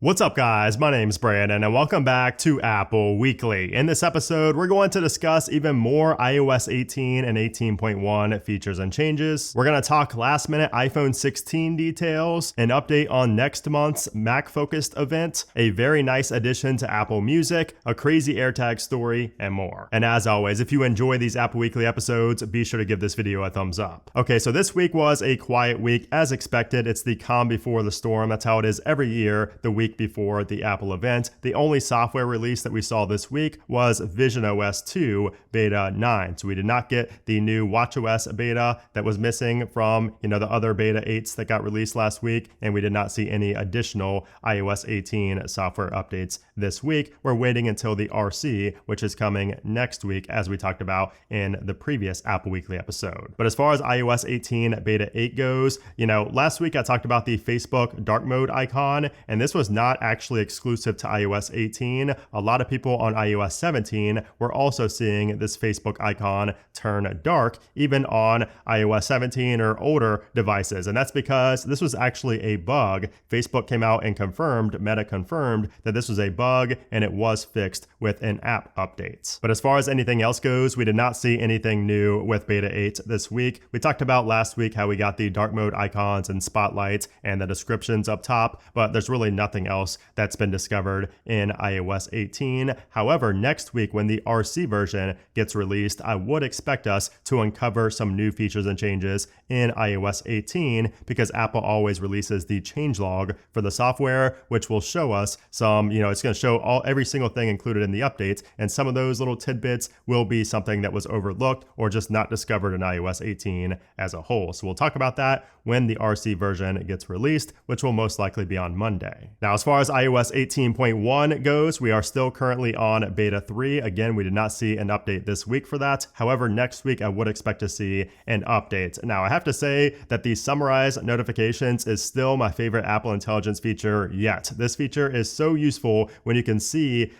What's up, guys? My name's Brandon, and welcome back to Apple Weekly. In this episode, we're going to discuss even more iOS 18 and 18.1 features and changes. We're going to talk last-minute iPhone 16 details, an update on next month's Mac-focused event, a very nice addition to Apple Music, a crazy AirTag story, and more. And as always, if you enjoy these Apple Weekly episodes, be sure to give this video a thumbs up. Okay, so this week was a quiet week, as expected. It's the calm before the storm. That's how it is every year, the week before the Apple event. The only software release that we saw this week was visionOS 2 Beta 9. So we did not get the new watchOS beta that was missing from, the other Beta 8s that got released last week, and we did not see any additional iOS 18 software updates this week. We're waiting until the RC, which is coming next week, as we talked about in the previous Apple Weekly episode. But as far as iOS 18 Beta 8 goes, last week I talked about the Facebook dark mode icon, and this was not actually exclusive to iOS 18. A lot of people on iOS 17 were also seeing this Facebook icon turn dark, even on iOS 17 or older devices. And that's because this was actually a bug. Facebook came out and Meta confirmed that this was a bug and it was fixed with in-app updates. But as far as anything else goes, we did not see anything new with Beta 8 this week. We talked about last week how we got the dark mode icons and spotlights and the descriptions up top, but there's really nothing else that's been discovered in iOS 18. However, next week when the RC version gets released, I would expect us to uncover some new features and changes in iOS 18 because Apple always releases the changelog for the software, which will show us some, it's going to show every single thing included in the updates, and some of those little tidbits will be something that was overlooked or just not discovered in iOS 18 as a whole. So we'll talk about that when the RC version gets released, which will most likely be on Monday. Now, as far as iOS 18.1 goes, we are still currently on Beta 3. Again, we did not see an update this week for that. However, next week I would expect to see an update. Now, I have to say that the summarize notifications is still my favorite Apple Intelligence feature yet. This feature is so useful when you can see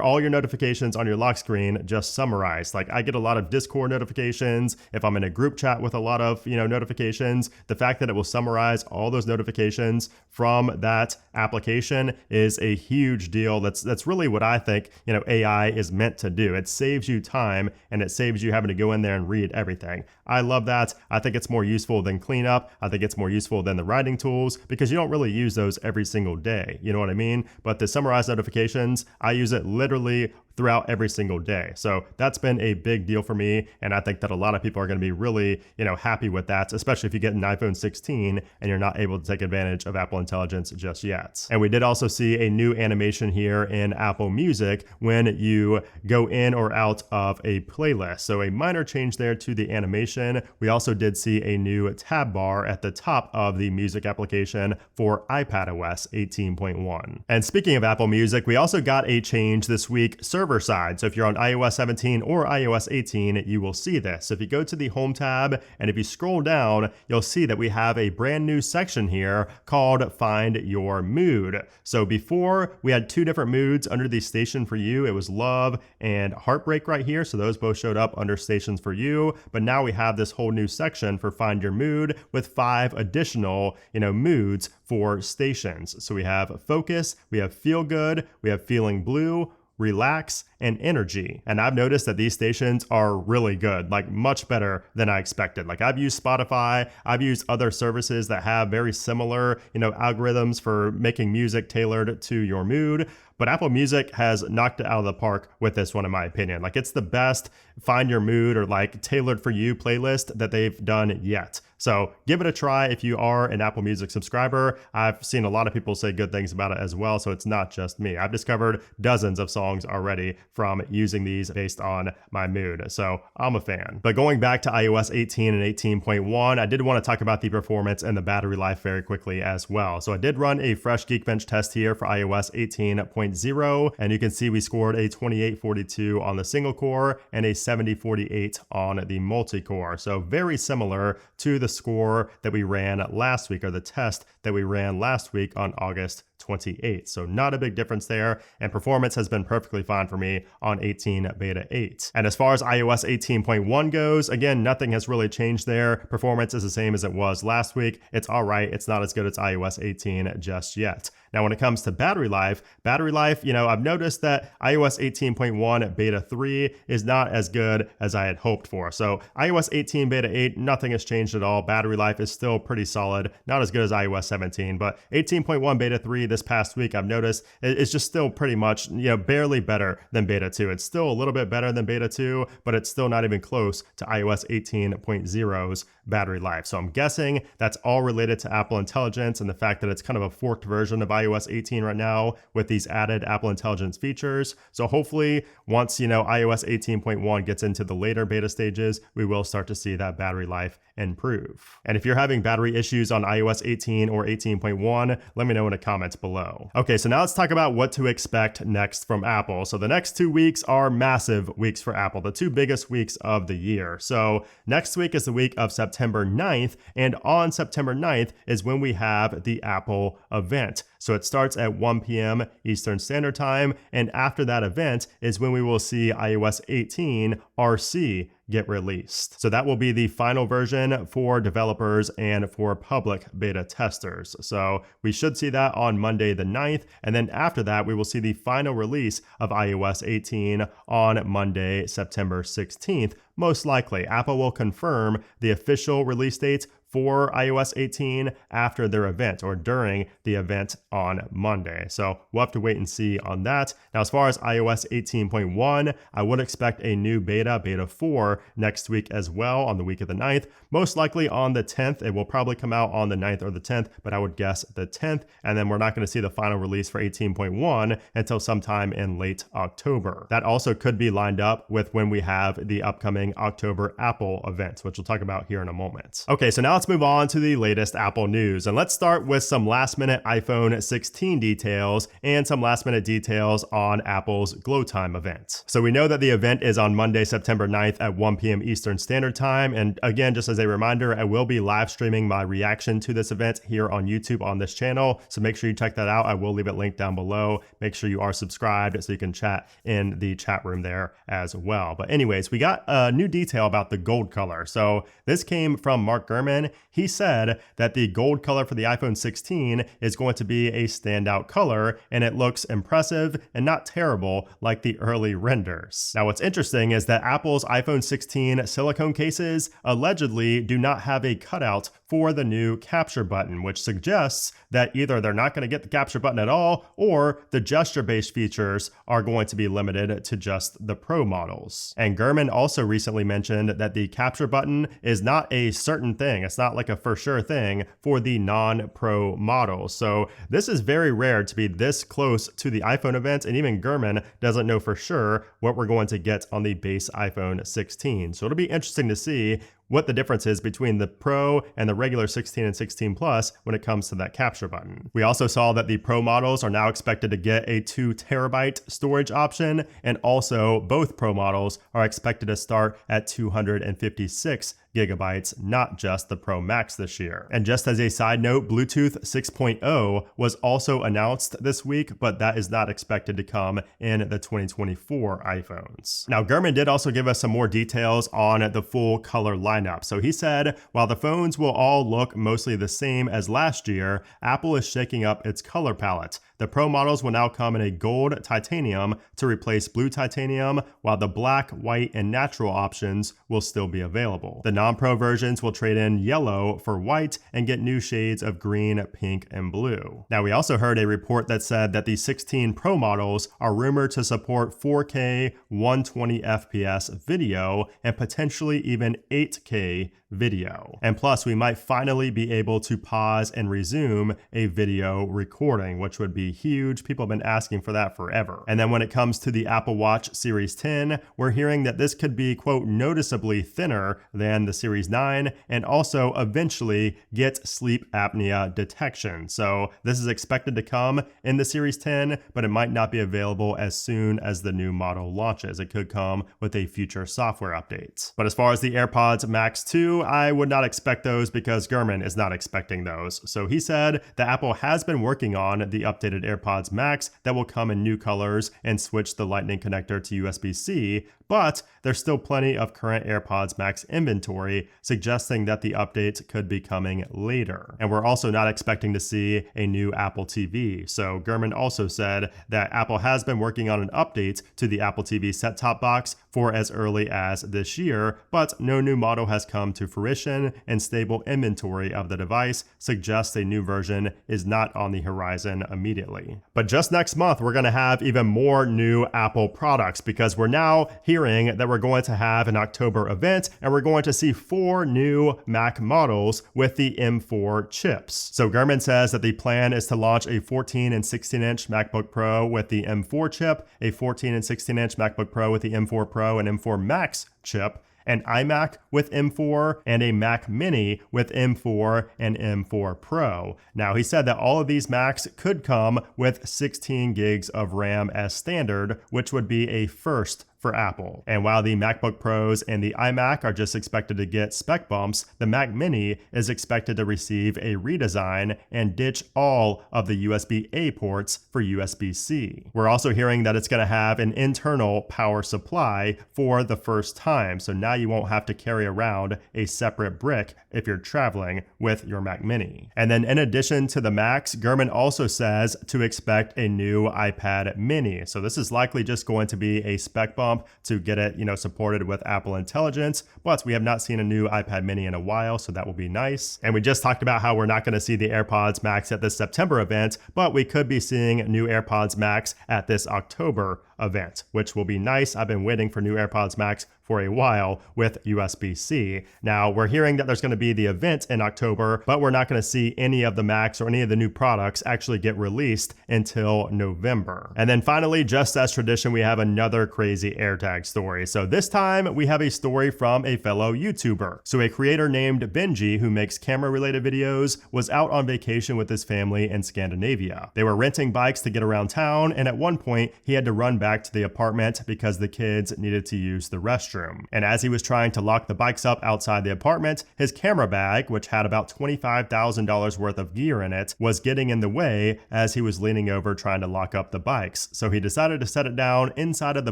all your notifications on your lock screen just summarized. Like, I get a lot of Discord notifications. If I'm in a group chat with a lot of, notifications, the fact that it will summarize all those notifications from that application is a huge deal. That's really what I think, AI is meant to do. It saves you time and it saves you having to go in there and read everything. I love that. I think it's more useful than cleanup. I think it's more useful than the writing tools because you don't really use those every single day. You know what I mean? But the summarize notifications, I use it literally throughout every single day. So that's been a big deal for me. And I think that a lot of people are going to be really, happy with that, especially if you get an iPhone 16 and you're not able to take advantage of Apple Intelligence just yet. And we did also see a new animation here in Apple Music when you go in or out of a playlist. So a minor change there to the animation. We also did see a new tab bar at the top of the music application for iPadOS 18.1. And speaking of Apple Music, we also got a change this week server side. So if you're on iOS 17 or iOS 18, you will see this. So if you go to the home tab and if you scroll down, you'll see that we have a brand new section here called Find Your Mood. So before we had two different moods under the station for you. It was love and heartbreak right here. So those both showed up under stations for you. But now we have this whole new section for Find Your Mood with 5 additional, moods for stations. So we have focus, we have feel good, we have feeling blue, relax, and energy. And I've noticed that these stations are really good, like much better than I expected. Like, I've used Spotify, I've used other services that have very similar, algorithms for making music tailored to your mood. But Apple Music has knocked it out of the park with this one, in my opinion. Like, it's the best find your mood or like tailored for you playlist that they've done yet. So give it a try if you are an Apple Music subscriber. I've seen a lot of people say good things about it as well, so it's not just me. I've discovered dozens of songs already from using these based on my mood, so I'm a fan. But going back to iOS 18 and 18.1, I did want to talk about the performance and the battery life very quickly as well. So I did run a fresh Geekbench test here for iOS 18.0, and you can see we scored a 2842 on the single core and a 7048 on the multi-core. So very similar to the score that we ran last week, or the test that we ran last week on August 28. So not a big difference there, and performance has been perfectly fine for me on 18 beta 8. And as far as iOS 18.1 goes, again, nothing has really changed there. Performance is the same as it was last week. It's all right. It's not as good as iOS 18 just yet. Now, when it comes to battery life, I've noticed that iOS 18.1 beta 3 is not as good as I had hoped for. So iOS 18 beta 8, nothing has changed at all. Battery life is still pretty solid, not as good as iOS 17, but 18.1 beta 3 this past week, I've noticed it's just still pretty much, barely better than beta 2. It's still a little bit better than beta 2, but it's still not even close to iOS 18.0's battery life. So I'm guessing that's all related to Apple Intelligence and the fact that it's kind of a forked version of iOS 18 right now with these added Apple Intelligence features. So hopefully once, iOS 18.1 gets into the later beta stages, we will start to see that battery life improve. And if you're having battery issues on iOS 18 or 18.1, let me know in the comments below. Okay, so now let's talk about what to expect next from Apple. So the next 2 weeks are massive weeks for Apple, the 2 biggest weeks of the year. So next week is the week of September 9th, and on September 9th is when we have the Apple event. So it starts at 1 p.m. Eastern Standard Time, and after that event is when we will see iOS 18 RC get released. So that will be the final version for developers and for public beta testers. So we should see that on Monday the 9th, and then after that we will see the final release of iOS 18 on Monday, September 16th. Most likely, Apple will confirm the official release dates for iOS 18 after their event or during the event on Monday. So we'll have to wait and see on that. Now, as far as iOS 18.1, I would expect a new beta 4 next week as well on the week of the 9th. Most likely on the 10th. It will probably come out on the 9th or the 10th, but I would guess the 10th. And then we're not going to see the final release for 18.1 until sometime in late October. That also could be lined up with when we have the upcoming October Apple events, which we'll talk about here in a moment. Okay, so now let's move on to the latest Apple news, and let's start with some last minute iPhone 16 details and some last minute details on Apple's Glow Time event. So we know that the event is on Monday, September 9th at 1 p.m. Eastern Standard Time, and again, just as a reminder, I will be live streaming my reaction to this event here on YouTube on this channel, so make sure you check that out. I will leave it linked down below. Make sure you are subscribed so you can chat in the chat room there as well. But anyways, we got a new detail about the gold color. So this came from Mark Gurman. He said that the gold color for the iPhone 16 is going to be a standout color, and it looks impressive and not terrible like the early renders. Now, what's interesting is that Apple's iPhone 16 silicone cases allegedly do not have a cutout for the new capture button, which suggests that either they're not going to get the capture button at all, or the gesture-based features are going to be limited to just the Pro models. And Gurman also recently mentioned that the capture button is not a certain thing. It's not like a for sure thing for the non-Pro models. So this is very rare to be this close to the iPhone event, and even Gurman doesn't know for sure what we're going to get on the base iPhone 16. So it'll be interesting to see what the difference is between the Pro and the regular 16 and 16 Plus when it comes to that capture button. We also saw that the Pro models are now expected to get a 2 terabyte storage option, and also both Pro models are expected to start at 256 gigabytes, not just the Pro Max this year. And just as a side note, Bluetooth 6.0 was also announced this week, but that is not expected to come in the 2024 iPhones. Now, Gurman did also give us some more details on the full color lineup. So he said, while the phones will all look mostly the same as last year, Apple is shaking up its color palette. The Pro models will now come in a gold titanium to replace blue titanium, while the black, white, and natural options will still be available. The non-Pro versions will trade in yellow for white and get new shades of green, pink, and blue. Now, we also heard a report that said that the 16 Pro models are rumored to support 4K 120 FPS video and potentially even 8K video. And plus, we might finally be able to pause and resume a video recording, which would be huge. People have been asking for that forever. And then when it comes to the Apple Watch Series 10, we're hearing that this could be, quote, noticeably thinner than the Series 9, and also eventually get sleep apnea detection. So this is expected to come in the Series 10, but it might not be available as soon as the new model launches. It could come with a future software update. But as far as the AirPods Max 2, I would not expect those because Gurman is not expecting those. So he said that Apple has been working on the updated AirPods Max that will come in new colors and switch the Lightning connector to USB-C, but there's still plenty of current AirPods Max inventory, suggesting that the update could be coming later. And we're also not expecting to see a new Apple TV. So Gurman also said that Apple has been working on an update to the Apple TV set-top box for as early as this year, but no new model has come to fruition, and stable inventory of the device suggests a new version is not on the horizon immediately. But just next month, we're going to have even more new Apple products, because we're now hearing that we're going to have an October event and we're going to see 4 new Mac models with the M4 chips. So Gurman says that the plan is to launch a 14 and 16-inch MacBook Pro with the M4 chip, a 14 and 16-inch MacBook Pro with the M4 Pro and M4 Max chip, an iMac with M4, and a Mac Mini with M4 and M4 Pro. Now, he said that all of these Macs could come with 16 gigs of RAM as standard, which would be a first for Apple. And while the MacBook Pros and the iMac are just expected to get spec bumps, the Mac Mini is expected to receive a redesign and ditch all of the USB-A ports for USB-C. We're also hearing that it's going to have an internal power supply for the first time, so now you won't have to carry around a separate brick if you're traveling with your Mac Mini. And then in addition to the Macs, Gurman also says to expect a new iPad Mini. So this is likely just going to be a spec bump to get it, supported with Apple Intelligence, but we have not seen a new iPad Mini in a while, so that will be nice. And we just talked about how we're not going to see the AirPods Max at this September event, but we could be seeing new AirPods Max at this October event, which will be nice. I've been waiting for new AirPods Max for a while with USB-C. Now, we're hearing that there's going to be the event in October, but we're not going to see any of the Macs or any of the new products actually get released until November. And then finally, just as tradition, we have another crazy AirTag story. So this time we have a story from a fellow YouTuber. So a creator named Benji, who makes camera-related videos, was out on vacation with his family in Scandinavia. They were renting bikes to get around town, and at one point he had to run back to the apartment because the kids needed to use the restroom. And as he was trying to lock the bikes up outside the apartment, his camera bag, which had about $25,000 worth of gear in it, was getting in the way as he was leaning over trying to lock up the bikes. So he decided to set it down inside of the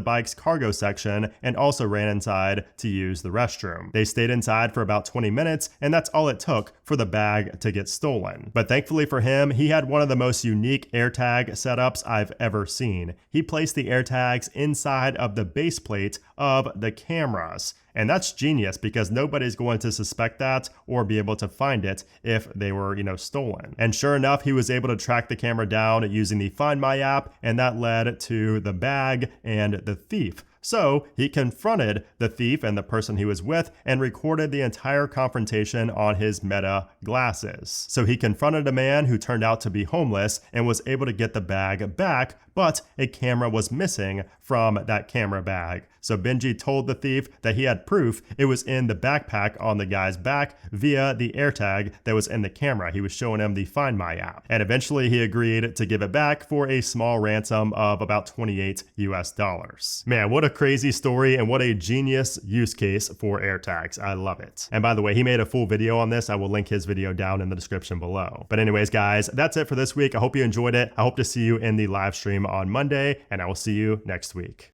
bike's cargo section and also ran inside to use the restroom. They stayed inside for about 20 minutes, and that's all it took for the bag to get stolen. But thankfully for him, he had one of the most unique AirTag setups I've ever seen. He placed the AirTags inside of the base plate of the cameras. And that's genius, because nobody's going to suspect that or be able to find it if they were, stolen. And sure enough, he was able to track the camera down using the Find My app, and that led to the bag and the thief. So he confronted the thief and the person he was with and recorded the entire confrontation on his Meta glasses. So he confronted a man who turned out to be homeless and was able to get the bag back, but a camera was missing from that camera bag. So Benji told the thief that he had proof it was in the backpack on the guy's back via the AirTag that was in the camera. He was showing him the Find My app. And eventually he agreed to give it back for a small ransom of about $28 US. Man, what a crazy story, and what a genius use case for AirTags. I love it. And by the way, he made a full video on this. I will link his video down in the description below. But anyways, guys, that's it for this week. I hope you enjoyed it. I hope to see you in the live stream on Monday, and I will see you next week.